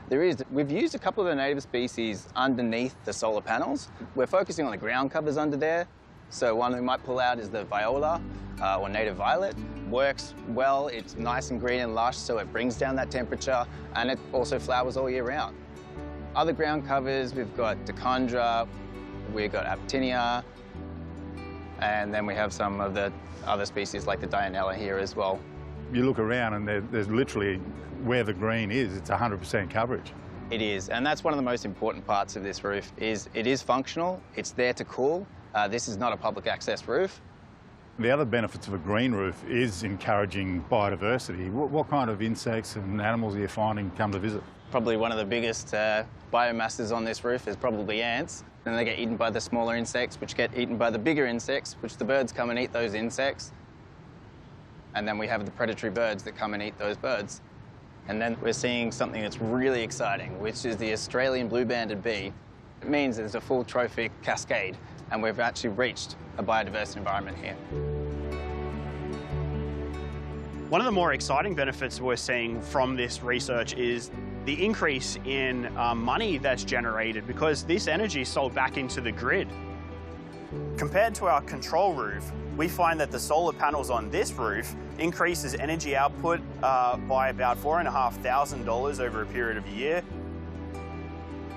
There is. We've used a couple of the native species underneath the solar panels. We're focusing on the ground covers under there. So one we might pull out is the viola or native violet. Works well, it's nice and green and lush, so it brings down that temperature, and it also flowers all year round. Other ground covers, we've got Decandra, we've got Aptinia, and then we have some of the other species like the Dianella here as well. You look around and there's literally, where the green is, it's 100% coverage. It is, and that's one of the most important parts of this roof, is it is functional, it's there to cool. This is not a public access roof. The other benefits of a green roof is encouraging biodiversity. What kind of insects and animals are you finding come to visit? Probably one of the biggest biomasses on this roof is probably ants. Then they get eaten by the smaller insects, which get eaten by the bigger insects, which the birds come and eat those insects. And then we have the predatory birds that come and eat those birds. And then we're seeing something that's really exciting, which is the Australian blue-banded bee. It means there's a full trophic cascade, and we've actually reached a biodiverse environment here. One of the more exciting benefits we're seeing from this research is the increase in money that's generated because this energy is sold back into the grid. Compared to our control roof, we find that the solar panels on this roof increases energy output by about $4,500 over a period of a year.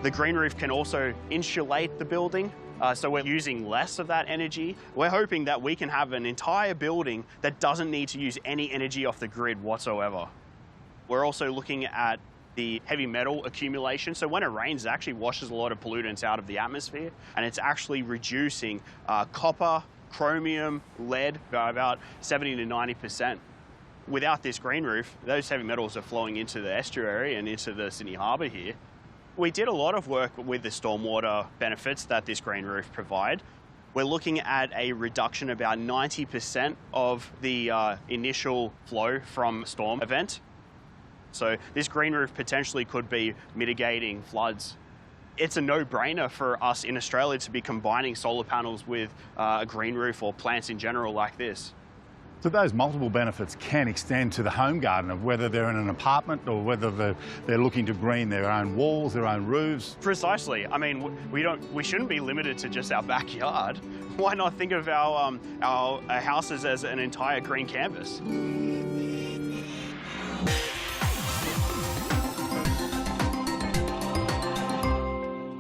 The green roof can also insulate the building, so we're using less of that energy. We're hoping that we can have an entire building that doesn't need to use any energy off the grid whatsoever. We're also looking at the heavy metal accumulation. So when it rains, it actually washes a lot of pollutants out of the atmosphere, and it's actually reducing copper, chromium, lead by about 70 to 90%. Without this green roof, those heavy metals are flowing into the estuary and into the Sydney Harbour here. We did a lot of work with the stormwater benefits that this green roof provide. We're looking at a reduction about 90% of the initial flow from a storm event. So this green roof potentially could be mitigating floods. It's a no-brainer for us in Australia to be combining solar panels with a green roof or plants in general like this. So those multiple benefits can extend to the home gardener, whether they're in an apartment or whether they're looking to green their own walls, their own roofs. Precisely. I mean, we shouldn't be limited to just our backyard. Why not think of our houses as an entire green canvas?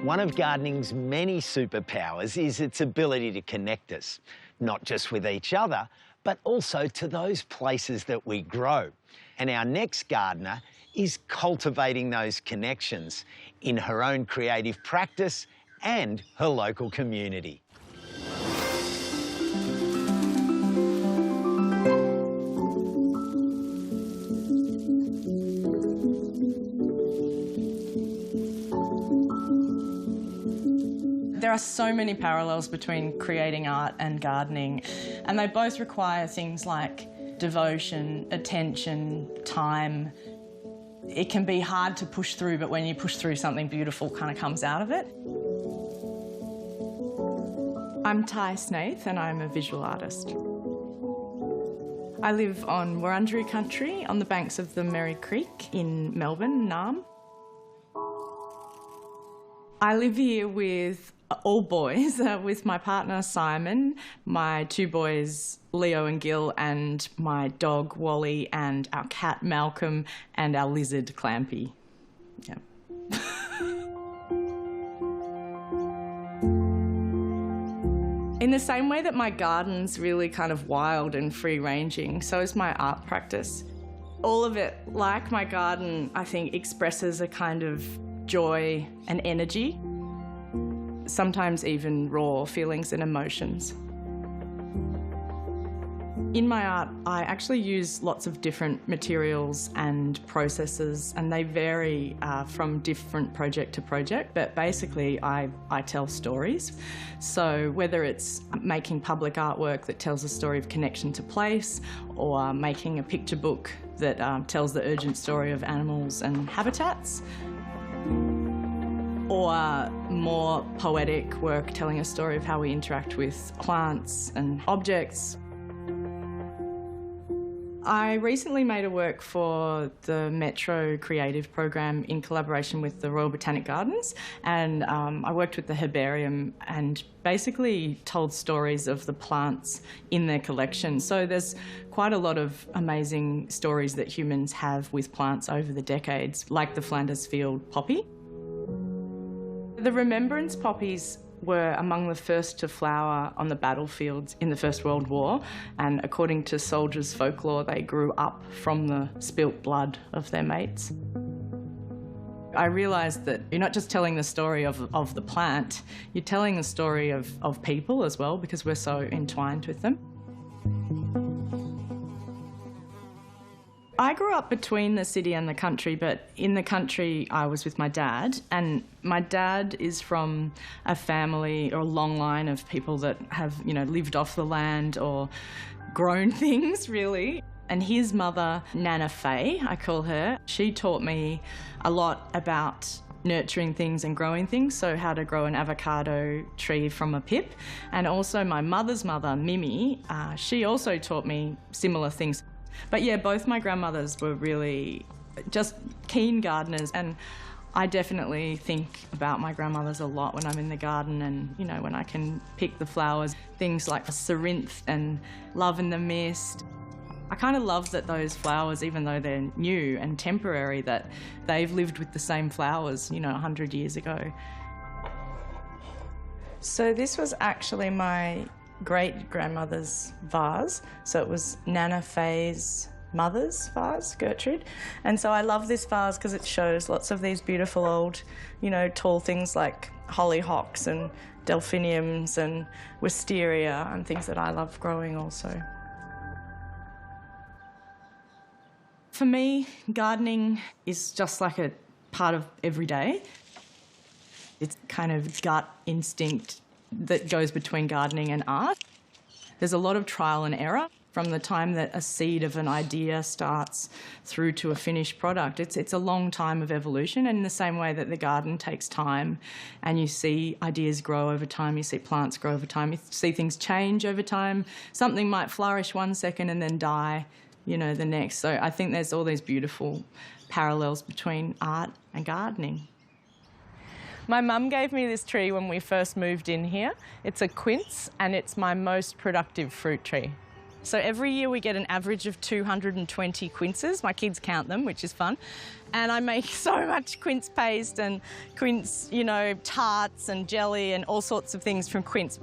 One of gardening's many superpowers is its ability to connect us, not just with each other, but also to those places that we grow. And our next gardener is cultivating those connections in her own creative practice and her local community. There are so many parallels between creating art and gardening, and they both require things like devotion, attention, time. It can be hard to push through, but when you push through, something beautiful kind of comes out of it. I'm Ty Snaith and I'm a visual artist. I live on Wurundjeri country on the banks of the Merri Creek in Melbourne, Naarm. I live here with all boys, with my partner Simon, my two boys Leo and Gil, and my dog Wally, and our cat Malcolm, and our lizard Clampy. Yeah. In the same way that my garden's really kind of wild and free-ranging, so is my art practice. All of it, like my garden, I think expresses a kind of joy and energy, sometimes even raw feelings and emotions. In my art, I actually use lots of different materials and processes, and they vary from different project to project, but basically I tell stories. So whether it's making public artwork that tells a story of connection to place, or making a picture book that tells the urgent story of animals and habitats, or more poetic work telling a story of how we interact with plants and objects. I recently made a work for the Metro Creative Program in collaboration with the Royal Botanic Gardens, and I worked with the herbarium and basically told stories of the plants in their collection. So there's quite a lot of amazing stories that humans have with plants over the decades, like the Flanders Field poppy. The remembrance poppies were among the first to flower on the battlefields in the First World War, and according to soldiers' folklore, they grew up from the spilt blood of their mates. I realised that you're not just telling the story of the plant, you're telling the story of people as well, because we're so entwined with them. I grew up between the city and the country, but in the country I was with my dad, and my dad is from a family or a long line of people that have, you know, lived off the land or grown things, really. And his mother, Nana Faye, I call her, she taught me a lot about nurturing things and growing things, so how to grow an avocado tree from a pip. And also my mother's mother, Mimi, she also taught me similar things. But yeah, both my grandmothers were really just keen gardeners, and I definitely think about my grandmothers a lot when I'm in the garden and, you know, when I can pick the flowers, things like cerinthe and love in the mist. I kind of love that those flowers, even though they're new and temporary, that they've lived with the same flowers, you know, 100 years ago. So this was actually my great-grandmother's vase. So it was Nana Faye's mother's vase, Gertrude. And so I love this vase because it shows lots of these beautiful old, you know, tall things like hollyhocks and delphiniums and wisteria and things that I love growing also. For me, gardening is just like a part of every day. It's kind of gut instinct that goes between gardening and art. There's a lot of trial and error. From the time that a seed of an idea starts through to a finished product, it's a long time of evolution, and in the same way that the garden takes time and you see ideas grow over time, you see plants grow over time, you see things change over time. Something might flourish one second and then die, you know, the next. So I think there's all these beautiful parallels between art and gardening. My mum gave me this tree when we first moved in here. It's a quince and it's my most productive fruit tree. So every year we get an average of 220 quinces. My kids count them, which is fun. And I make so much quince paste and quince, you know, tarts and jelly and all sorts of things from quince.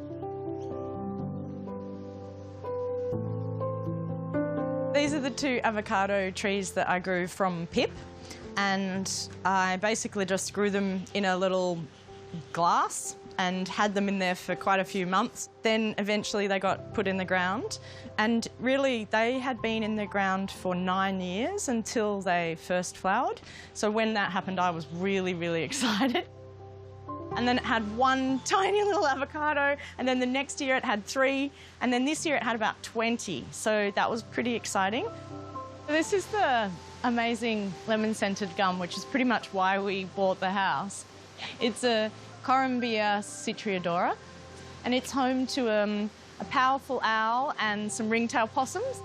These are the 2 avocado trees that I grew from pip, and I basically just grew them in a little glass and had them in there for quite a few months. Then eventually they got put in the ground, and really they had been in the ground for 9 years until they first flowered. So when that happened, I was really, really excited. And then it had 1 tiny little avocado, and then the next year it had 3, and then this year it had about 20. So that was pretty exciting. This is the amazing lemon-scented gum, which is pretty much why we bought the house. It's a Corymbia citriodora, and it's home to a powerful owl and some ringtail possums.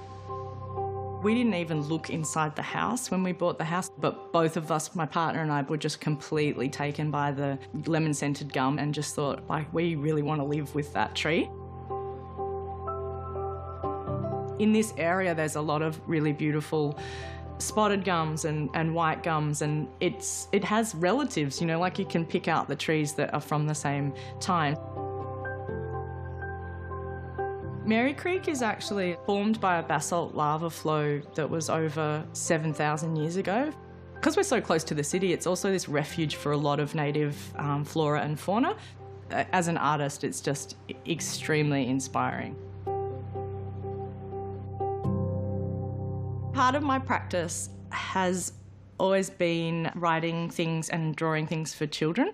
We didn't even look inside the house when we bought the house, but both of us, my partner and I, were just completely taken by the lemon-scented gum and just thought, like, we really want to live with that tree. In this area, there's a lot of really beautiful spotted gums and white gums, and it has relatives, you know, like you can pick out the trees that are from the same time. Mary Creek is actually formed by a basalt lava flow that was over 7,000 years ago. Because we're so close to the city, it's also this refuge for a lot of native flora and fauna. As an artist, it's just extremely inspiring. Part of my practice has always been writing things and drawing things for children.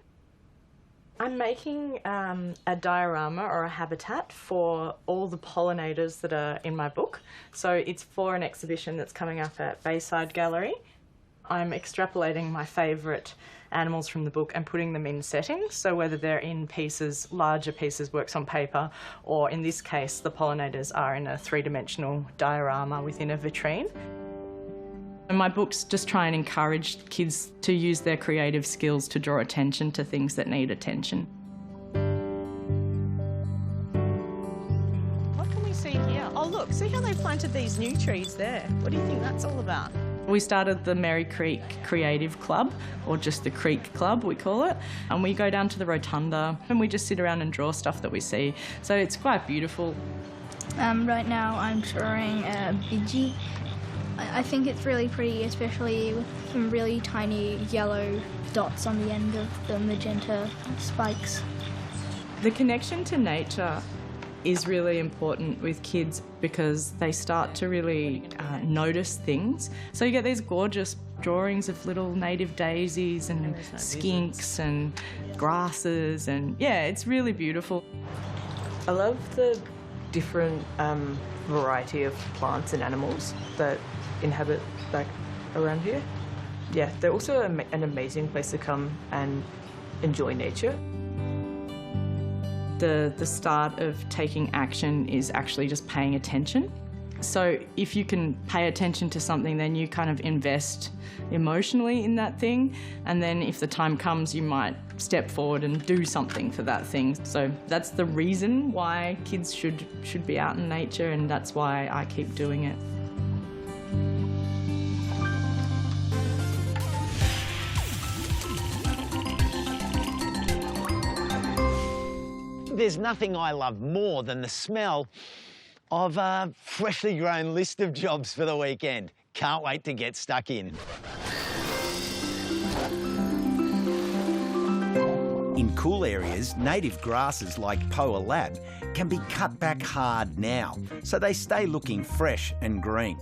I'm making a diorama or a habitat for all the pollinators that are in my book. So it's for an exhibition that's coming up at Bayside Gallery. I'm extrapolating my favourite animals from the book and putting them in settings. So whether they're in pieces, larger pieces, works on paper, or in this case, the pollinators are in a 3-dimensional diorama within a vitrine. And my books just try and encourage kids to use their creative skills to draw attention to things that need attention. What can we see here? Oh look, see how they planted these new trees there? What do you think that's all about? We started the Mary Creek Creative Club, or just the Creek Club we call it, and we go down to the rotunda and we just sit around and draw stuff that we see. So it's quite beautiful. Right now I'm drawing a bidgie. I think it's really pretty, especially with some really tiny yellow dots on the end of the magenta spikes. The connection to nature is really important with kids because they start to really notice things. So you get these gorgeous drawings of little native daisies and skinks and grasses, and yeah, it's really beautiful. I love the different variety of plants and animals that inhabit like around here. Yeah, they're also an amazing place to come and enjoy nature. The start of taking action is actually just paying attention. So if you can pay attention to something, then you kind of invest emotionally in that thing, and then if the time comes, you might step forward and do something for that thing. So that's the reason why kids should be out in nature, and that's why I keep doing it. There's nothing I love more than the smell of a freshly grown list of jobs for the weekend. Can't wait to get stuck in. In cool areas, native grasses like Poa lab can be cut back hard now, so they stay looking fresh and green.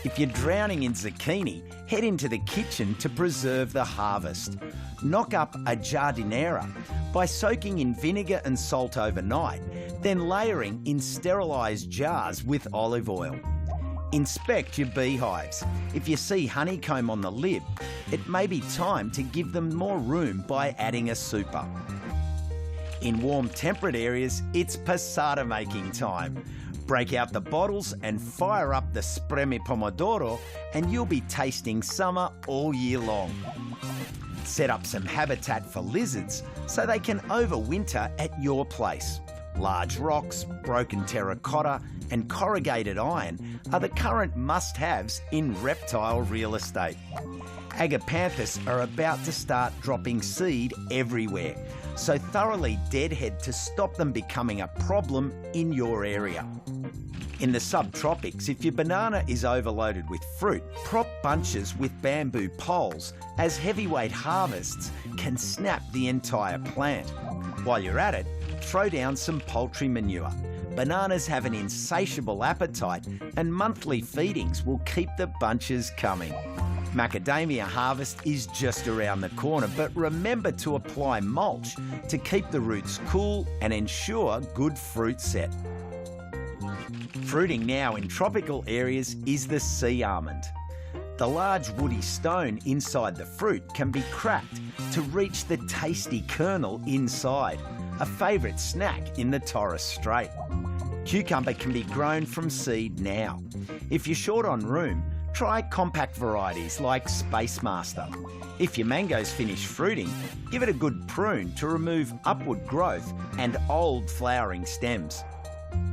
If you're drowning in zucchini, head into the kitchen to preserve the harvest. Knock up a jardinera by soaking in vinegar and salt overnight, then layering in sterilised jars with olive oil. Inspect your beehives. If you see honeycomb on the lid, it may be time to give them more room by adding a super. In warm temperate areas, it's passata making time. Break out the bottles and fire up the spreme pomodoro and you'll be tasting summer all year long. Set up some habitat for lizards so they can overwinter at your place. Large rocks, broken terracotta and corrugated iron are the current must-haves in reptile real estate. Agapanthus are about to start dropping seed everywhere, so thoroughly deadhead to stop them becoming a problem in your area. In the subtropics, if your banana is overloaded with fruit, prop bunches with bamboo poles, as heavyweight harvests can snap the entire plant. While you're at it, throw down some poultry manure. Bananas have an insatiable appetite and monthly feedings will keep the bunches coming. Macadamia harvest is just around the corner, but remember to apply mulch to keep the roots cool and ensure good fruit set. Fruiting now in tropical areas is the sea almond. The large woody stone inside the fruit can be cracked to reach the tasty kernel inside, a favourite snack in the Torres Strait. Cucumber can be grown from seed now. If you're short on room, try compact varieties like Space Master. If your mangoes finish fruiting, give it a good prune to remove upward growth and old flowering stems.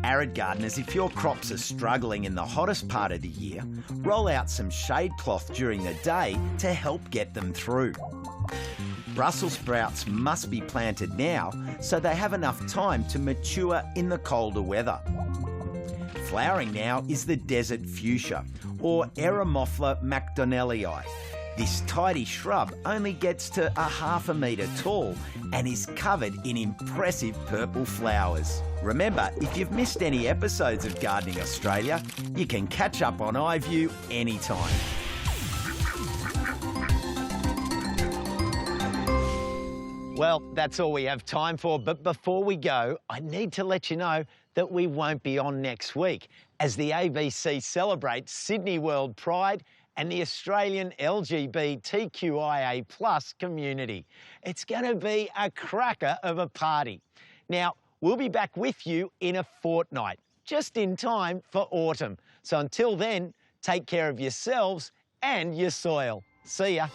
Arid gardeners, if your crops are struggling in the hottest part of the year, roll out some shade cloth during the day to help get them through. Brussels sprouts must be planted now so they have enough time to mature in the colder weather. Flowering now is the desert fuchsia, or Eremophila macdonellii. This tidy shrub only gets to 1/2 metre tall and is covered in impressive purple flowers. Remember, if you've missed any episodes of Gardening Australia, you can catch up on iView anytime. Well, that's all we have time for, but before we go, I need to let you know that we won't be on next week as the ABC celebrates Sydney World Pride and the Australian LGBTQIA+ community. It's going to be a cracker of a party. Now, we'll be back with you in a fortnight, just in time for autumn. So until then, take care of yourselves and your soil. See ya.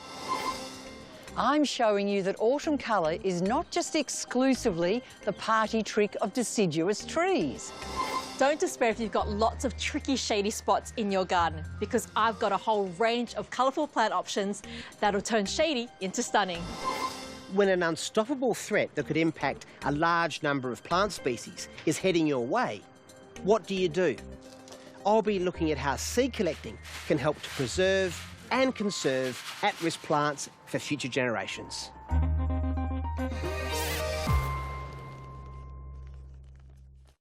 I'm showing you that autumn colour is not just exclusively the party trick of deciduous trees. Don't despair if you've got lots of tricky shady spots in your garden, because I've got a whole range of colourful plant options that'll turn shady into stunning. When an unstoppable threat that could impact a large number of plant species is heading your way, what do? I'll be looking at how seed collecting can help to preserve and conserve at-risk plants for future generations.